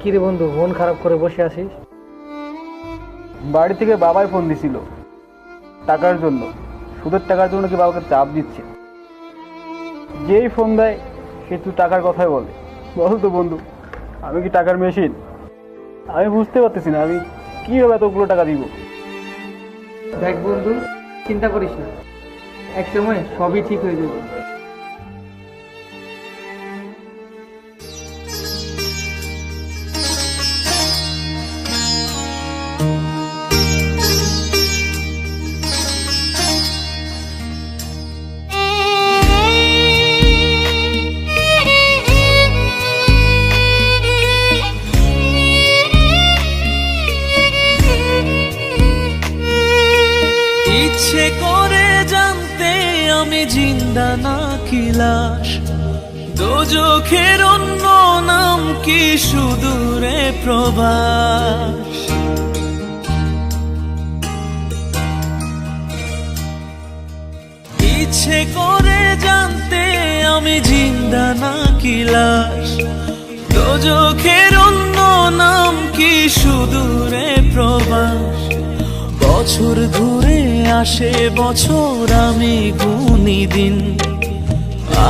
কি রে বন্ধু, মন খারাপ করে বসে আছিস? বাড়ি থেকে বাবাই ফোন দিছিল টাকার জন্য। সুদের টাকার জন্য কি বাবাকে চাপ দিচ্ছে। যেই ফোন দেয় সে তুই টাকার কথাই বলে। বল তো বন্ধু, আমি কি টাকার মেশিন? আমি বুঝতে পারতেছি না আমি কীভাবে এতগুলো টাকা দিব। দেখ বন্ধু, চিন্তা করিস না, এক সময় সবই ঠিক হয়ে যাবে। ইচ্ছে করে জানতে আমি জিন্দা নাকি লাশ, দোজখের অন্য নাম কি সুদূরে প্রবাস। ইচ্ছে করে জানতে আমি জিন্দা নাকি লাশ, দোজখের অন্য নাম কি সুদূরে প্রবাস। বছর ঘুরে আসে বছর, আমি গুনি দিন,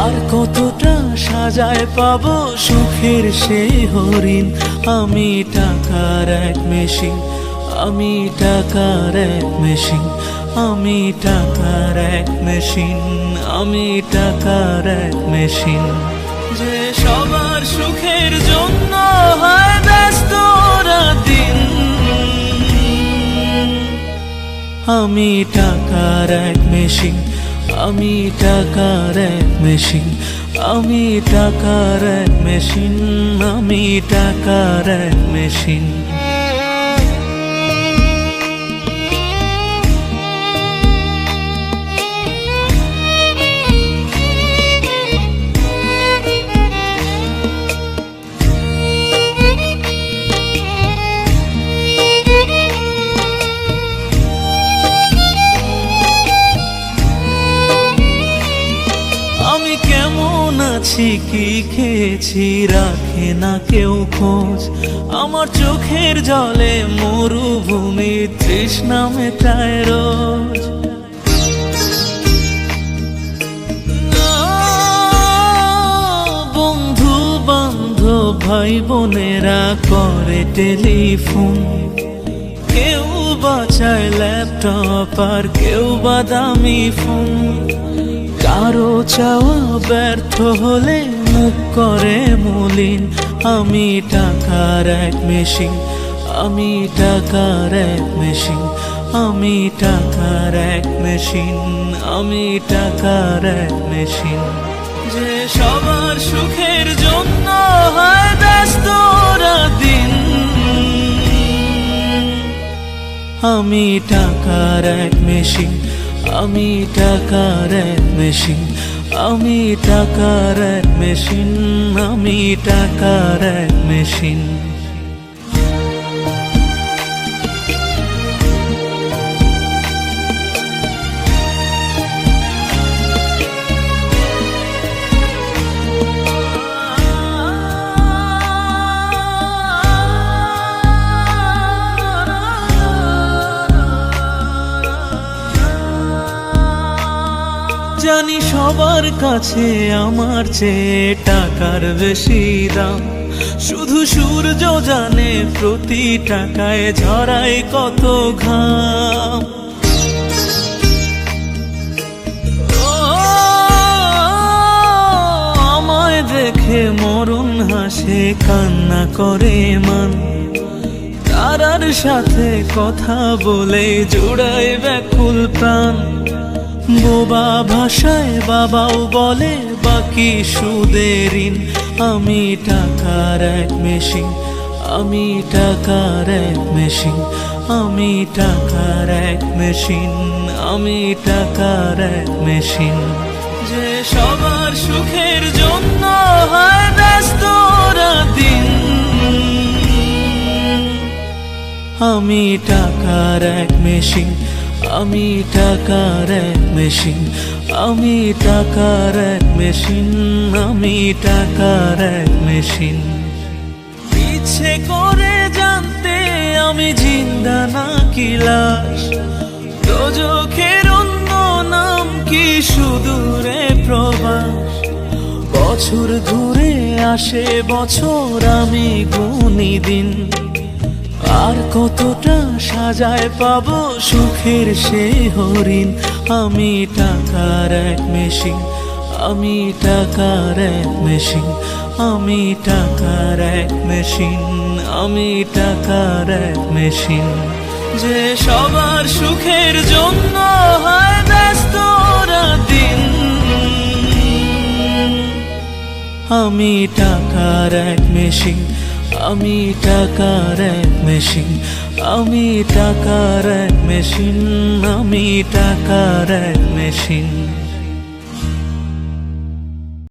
আর কতটা সাজায় পাবো সুখের সেই হরিণ। আমি টাকার এক মেশিন, আমি টাকার এক মেশিন, আমি টাকার এক মেশিন, আমি টাকার এক মেশিন। যে সবার সুখের জন্য হয় ব্যস্ত দিন, আমি টাকার এক মেশিন, আমি টাকার এক মেশিন, আমি টাকার এক মেশিন, আমি টাকার এক মেশিন। আমি কেমন আছি কি খেয়েছি রাখে না কেউ খোঁজ, আমার চোখের জলে মরুভূমি তৃষ্ণা মেটায় রোজ। বন্ধু বান্ধব ভাই বোনেরা করে টেলিফোন, কেউ বাঁচায় ল্যাপটপ আর কেউ বা দামি ফোন। কারো চাওয়া ব্যর্থ হলে মুখ করে মলিন, আমি টাকার এক মেশিন, আমি টাকার এক মেশিন, আমি টাকার এক মেশিন, আমি টাকার এক মেশিন। যে সবার সুখের জন্য হয় ব্যস্ত দিন, আমি টাকার এক মেশিন, আমি টাকার এক মেশিন, আমি টাকার এক মেশিন, আমি টাকার এক মেশিন। জানি সবার কাছে আমার চেয়ে টাকার বেশি দাম, শুধু সূর্য জানে প্রতি টাকায় ঝরায় কত ঘাম। আমায় দেখে মরণ হাসে কান্না করে মান, তারার সাথে কথা বলে জোড়ায় ব্যাকুল প্রাণ। বোবা ভাষায় বাবাও বলে বাকি সুদের ঋণ, আমি টাকার এক মেশিন, আমি টাকার এক মেশিন, আমি টাকার এক মেশিন, আমি টাকার এক মেশিন। যে সবার সুখের জন্য হয় ব্যস্ত দিন, আমি টাকার এক মেশিন, আমি টাকার এক মেশিন, আমি টাকার এক মেশিন, আমি টাকার এক মেশিন। ইচ্ছে করে জানতে আমি জিন্দা নাকি লাশ, দোজখের অন্য নাম কি সুদূরে প্রবাস। বছর ঘুরে আসে বছর, আমি গুনি দিন, আর কতটা সাজায় পাবো সুখের সেই হরিণ। আমি টাকার এক মেশিন, আমি টাকার এক মেশিন, আমি টাকার এক মেশিন, আমি টাকার এক মেশিন, যে সবার সুখের জন্য হয় ব্যস্ত দিন। আমি টাকার এক মেশিন, আমি টাকার এক মেশিন, আমি টাকার এক মেশিন, আমি টাকার এক মেশিন।